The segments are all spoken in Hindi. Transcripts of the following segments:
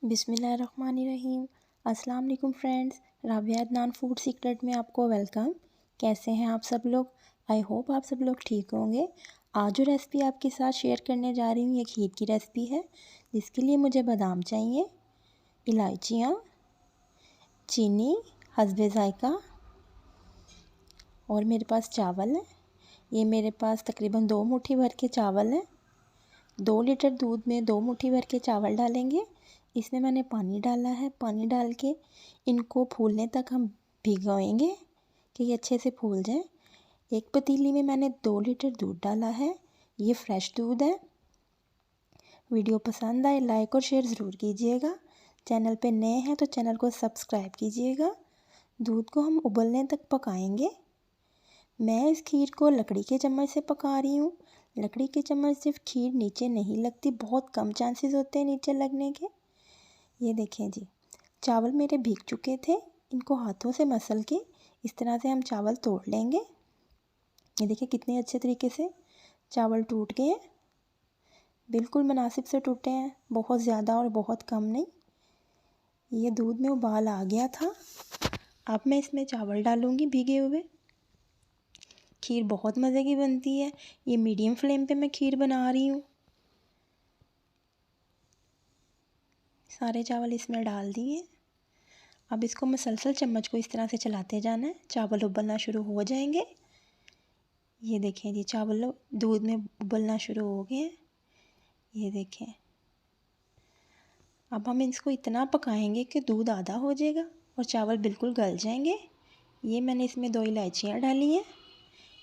बिस्मिल्लाहिर्रहमानिर्रहीम। अस्सलाम वालेकुम friends, Rabia Adnan food secret में आपको वेलकम। कैसे हैं आप सब लोग? आई होप आप सब लोग ठीक होंगे। आज जो रेसिपी आपके साथ शेयर करने जा रही हूँ ये खीर की रेसिपी है, जिसके लिए मुझे बादाम चाहिए, इलायचियाँ, चीनी हस्बे ज़ायका और मेरे पास चावल है। ये मेरे पास तकरीबन 2 मुट्ठी भर के चावल हैं। 2 लीटर दूध में 2 मुट्ठी भर के चावल डालेंगे। इसमें मैंने पानी डाला है। पानी डाल के इनको फूलने तक हम भिगोएंगे कि ये अच्छे से फूल जाएं। एक पतीली में मैंने 2 लीटर दूध डाला है। ये फ्रेश दूध है। वीडियो पसंद आए लाइक और शेयर ज़रूर कीजिएगा। चैनल पे नए हैं तो चैनल को सब्सक्राइब कीजिएगा। दूध को हम उबलने तक पकाएंगे। मैं इस खीर को लकड़ी के चम्मच से पका रही हूँ। लकड़ी के चम्मच से खीर नीचे नहीं लगती, बहुत कम चांसेस होते हैं नीचे लगने के। ये देखें जी, चावल मेरे भीग चुके थे। इनको हाथों से मसल के इस तरह से हम चावल तोड़ लेंगे। ये देखिए कितने अच्छे तरीके से चावल टूट गए हैं, बिल्कुल मुनासिब से टूटे हैं, बहुत ज़्यादा और बहुत कम नहीं। ये दूध में उबाल आ गया था। अब मैं इसमें चावल डालूँगी भीगे हुए। खीर बहुत मज़े की बनती है। ये मीडियम फ्लेम पे मैं खीर बना रही हूँ। सारे चावल इसमें डाल दिए। अब इसको मसलसल चम्मच को इस तरह से चलाते जाना है। चावल उबलना शुरू हो जाएंगे। ये देखें जी, चावल दूध में उबलना शुरू हो गए हैं। ये देखें, अब हम इसको इतना पकाएंगे कि दूध आधा हो जाएगा और चावल बिल्कुल गल जाएंगे। ये मैंने इसमें 2 इलायचियाँ डाली हैं।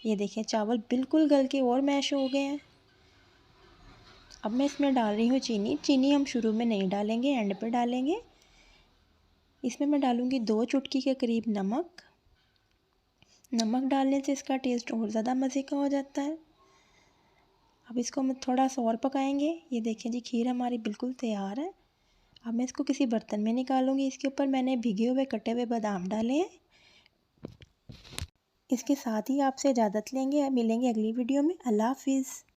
ये देखें चावल बिल्कुल गल के और मैश हो गए हैं। अब मैं इसमें डाल रही हूँ चीनी। चीनी हम शुरू में नहीं डालेंगे, एंड पे डालेंगे। इसमें मैं डालूँगी 2 चुटकी के करीब नमक। नमक डालने से इसका टेस्ट और ज़्यादा मज़े का हो जाता है। अब इसको हम थोड़ा सा और पकाएंगे। ये देखें जी, खीर हमारी बिल्कुल तैयार है। अब मैं इसको किसी बर्तन में निकालूंगी। इसके ऊपर मैंने भिगे हुए कटे हुए बादाम डाले हैं। इसके साथ ही आपसे इजाज़त लेंगे। मिलेंगे अगली वीडियो में। अल्लाह हाफिज़।